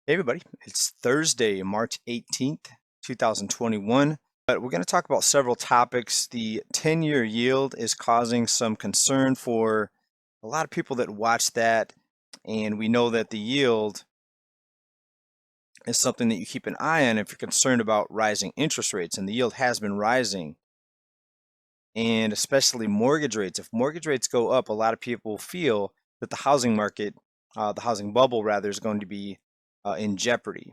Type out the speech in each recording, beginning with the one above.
Hey everybody, it's Thursday, March 18th, 2021. But we're going to talk about several topics. The 10-year yield is causing some concern for a lot of people that watch that, and we know that the yield is something that you keep an eye on if you're concerned about rising interest rates, and the yield has been rising, and especially mortgage rates. If mortgage rates go up, a lot of people feel that the housing market, the housing bubble rather, is going to be in jeopardy.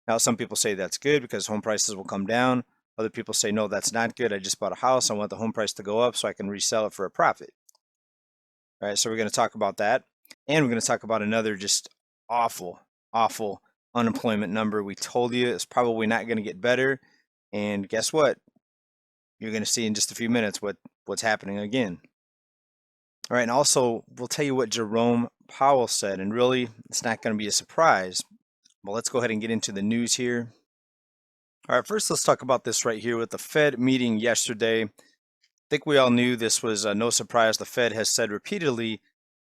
Now, some people say that's good because home prices will come down. Other people say, no, that's not good. I just bought a house. I want the home price to go up so I can resell it for a profit. All right, so we're going to talk about that. And we're going to talk about another just awful, awful unemployment number. We told you it's probably not going to get better. And guess what? You're going to see in just a few minutes what's happening again. All right, and also we'll tell you what Jerome Powell said. And really, it's not going to be a surprise. But let's go ahead and get into the news here. All right, first let's talk about this right here with the Fed meeting yesterday. I think we all knew this was no surprise. The Fed has said repeatedly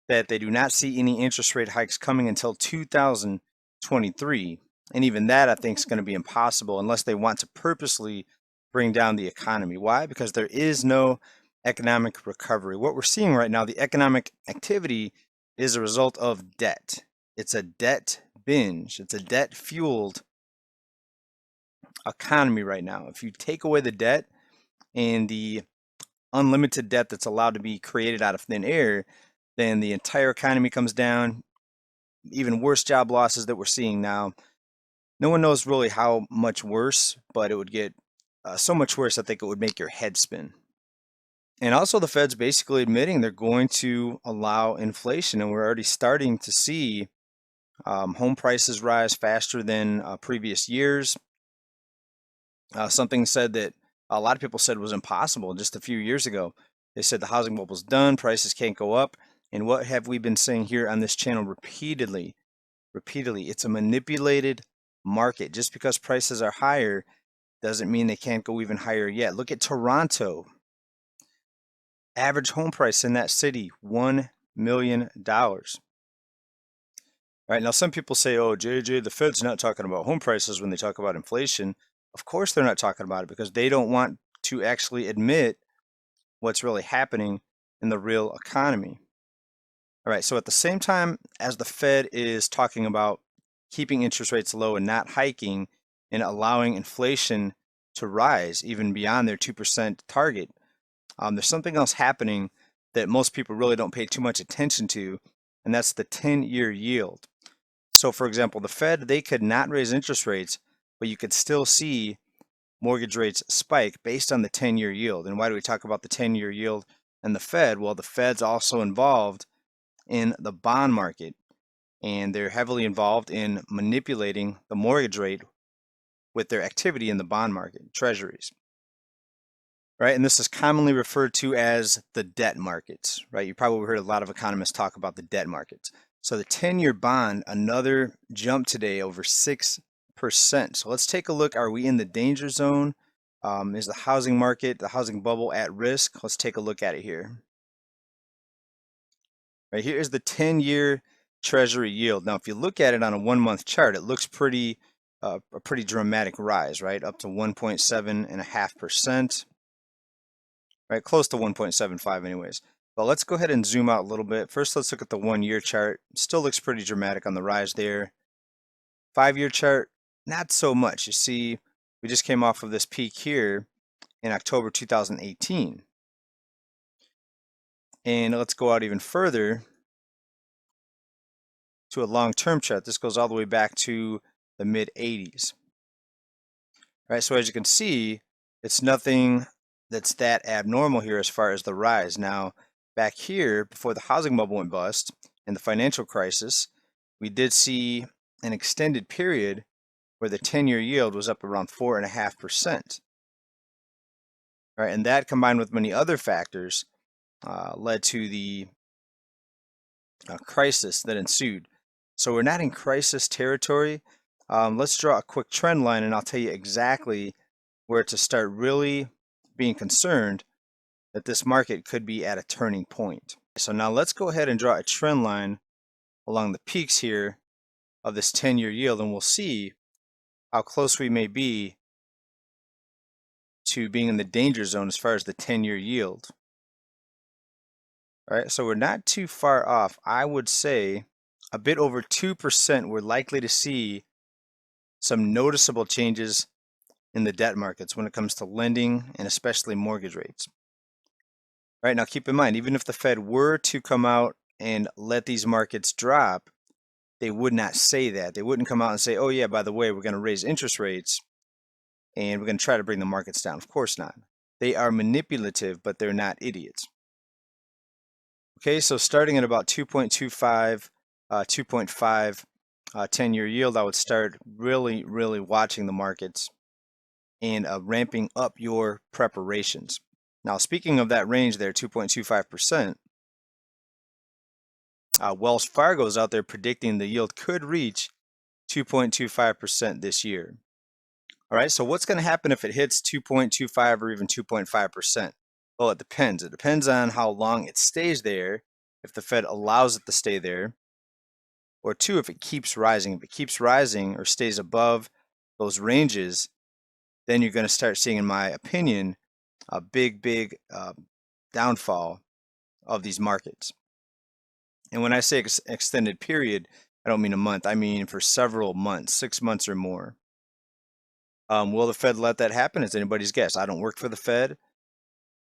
that they do not see any interest rate hikes coming until 2023. And even that, I think, is going to be impossible unless they want to purposely bring down the economy. Why? Because there is no economic recovery. What we're seeing right now, the economic activity is a result of debt. It's a debt binge. It's a debt fueled economy right now. If you take away the debt and the unlimited debt that's allowed to be created out of thin air, then the entire economy comes down. Even worse job losses that we're seeing now. No one knows really how much worse, but it would get so much worse, I think it would make your head spin. And also, the Fed's basically admitting they're going to allow inflation, and we're already starting to see home prices rise faster than previous years. Something said that a lot of people said was impossible just a few years ago. They said the housing bubble's done, prices can't go up. And what have we been saying here on this channel repeatedly? Repeatedly, it's a manipulated market. Just because prices are higher doesn't mean they can't go even higher yet. Look at Toronto. Average home price in that city, $1 million. All right, now some people say, oh, JJ, the Fed's not talking about home prices when they talk about inflation. Of course they're not talking about it because they don't want to actually admit what's really happening in the real economy. All right, so at the same time as the Fed is talking about keeping interest rates low and not hiking and allowing inflation to rise even beyond their 2% target, there's something else happening that most people really don't pay too much attention to, and that's the 10-year yield. So for example, the Fed, they could not raise interest rates, but you could still see mortgage rates spike based on the 10-year yield. And why do we talk about the 10-year yield and the Fed? Well, the Fed's also involved in the bond market, and they're heavily involved in manipulating the mortgage rate with their activity in the bond market, treasuries. Right, and this is commonly referred to as the debt markets, right? You probably heard a lot of economists talk about the debt markets. So the 10-year bond, another jump today over 6%. So let's take a look. Are we in the danger zone? Is the housing market, the housing bubble at risk? Let's take a look at it here. Right, here is the 10-year Treasury yield. Now, if you look at it on a 1-month chart, it looks pretty, a pretty dramatic rise, right? Up to 1.7.5%. Right, close to 1.75 anyways. But let's go ahead and zoom out a little bit. First, let's look at the 1-year chart. Still looks pretty dramatic on the rise there. 5-year chart, not so much. You see, we just came off of this peak here in October 2018. And let's go out even further to a long-term chart. This goes all the way back to the mid-80s. Right, so as you can see, it's nothing that's that abnormal here as far as the rise. Now, back here, before the housing bubble went bust and the financial crisis, we did see an extended period where the 10-year yield was up around 4.5%. Right, and that combined with many other factors led to the crisis that ensued. So we're not in crisis territory. Let's draw a quick trend line and I'll tell you exactly where to start really being concerned that this market could be at a turning point. So now let's go ahead and draw a trend line along the peaks here of this 10-year yield, and we'll see how close we may be to being in the danger zone as far as the 10-year yield. All right, so we're not too far off. I would say a bit over 2%, we're likely to see some noticeable changes in the debt markets when it comes to lending and especially mortgage rates. All right, now keep in mind, even if the Fed were to come out and let these markets drop, they would not say that. They wouldn't come out and say, oh yeah, by the way, we're going to raise interest rates and we're going to try to bring the markets down. Of course not. They are manipulative, but they're not idiots. Okay, so starting at about 2.25, 2.5 10-year yield, I would start really watching the markets and ramping up your preparations. Now, speaking of that range there, 2.25%, Wells Fargo is out there predicting the yield could reach 2.25% this year. All right, so what's going to happen if it hits 2.25 or even 2.5%? Well, it depends. It depends on how long it stays there, if the Fed allows it to stay there, or two, if it keeps rising. If it keeps rising or stays above those ranges, then you're going to start seeing, in my opinion, a big downfall of these markets. And when I say extended period, I don't mean a month. I mean for several months, 6 months or more. Will the Fed let that happen? It's anybody's guess. I don't work for the Fed.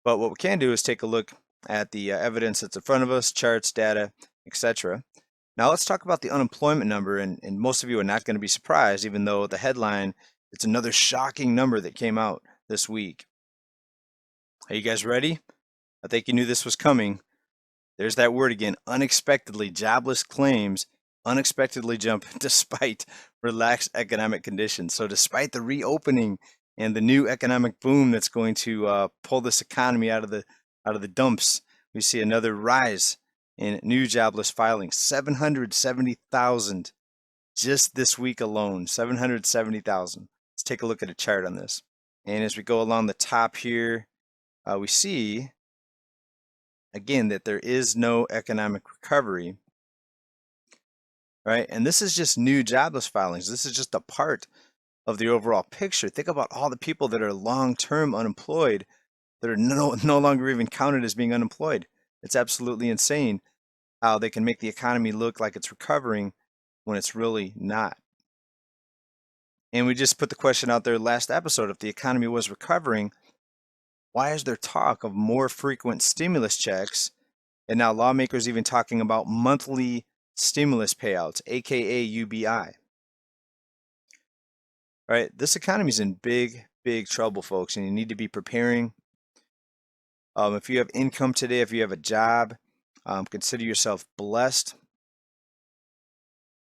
But what we can do is take a look at the evidence that's in front of us, charts, data, etc. Now let's talk about the unemployment number. And most of you are not going to be surprised, even though the headline, it's another shocking number that came out this week. Are you guys ready? I think you knew this was coming. There's that word again, unexpectedly. Jobless claims unexpectedly jump despite relaxed economic conditions. So despite the reopening and the new economic boom that's going to pull this economy out of the dumps, we see another rise in new jobless filings. 770,000 just this week alone. 770,000. Let's take a look at a chart on this. And as we go along the top here, we see again that there is no economic recovery, right? And this is just new jobless filings. This is just a part of the overall picture. Think about all the people that are long-term unemployed that are no longer even counted as being unemployed. It's absolutely insane how they can make the economy look like it's recovering when it's really not. And we just put the question out there last episode, if the economy was recovering, why is there talk of more frequent stimulus checks, and now lawmakers even talking about monthly stimulus payouts, aka UBI? All right, this economy is in big trouble, folks, and you need to be preparing. If you have income today, if you have a job, consider yourself blessed,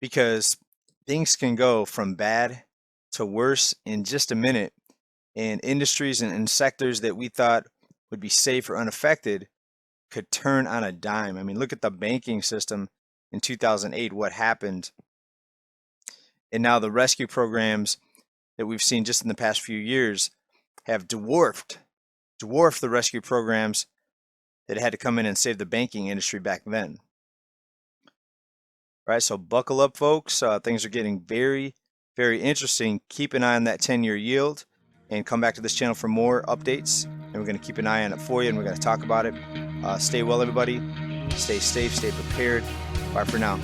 because things can go from bad to worse in just a minute. And industries and sectors that we thought would be safe or unaffected could turn on a dime. I mean, look at the banking system in 2008, what happened. And now the rescue programs that we've seen just in the past few years have dwarfed the rescue programs that had to come in and save the banking industry back then. All right, so buckle up, folks. Things are getting very interesting. Keep an eye on that 10-year yield and come back to this channel for more updates. And we're going to keep an eye on it for you, and we're going to talk about it. Stay well, everybody. Stay safe, stay prepared. Bye for now.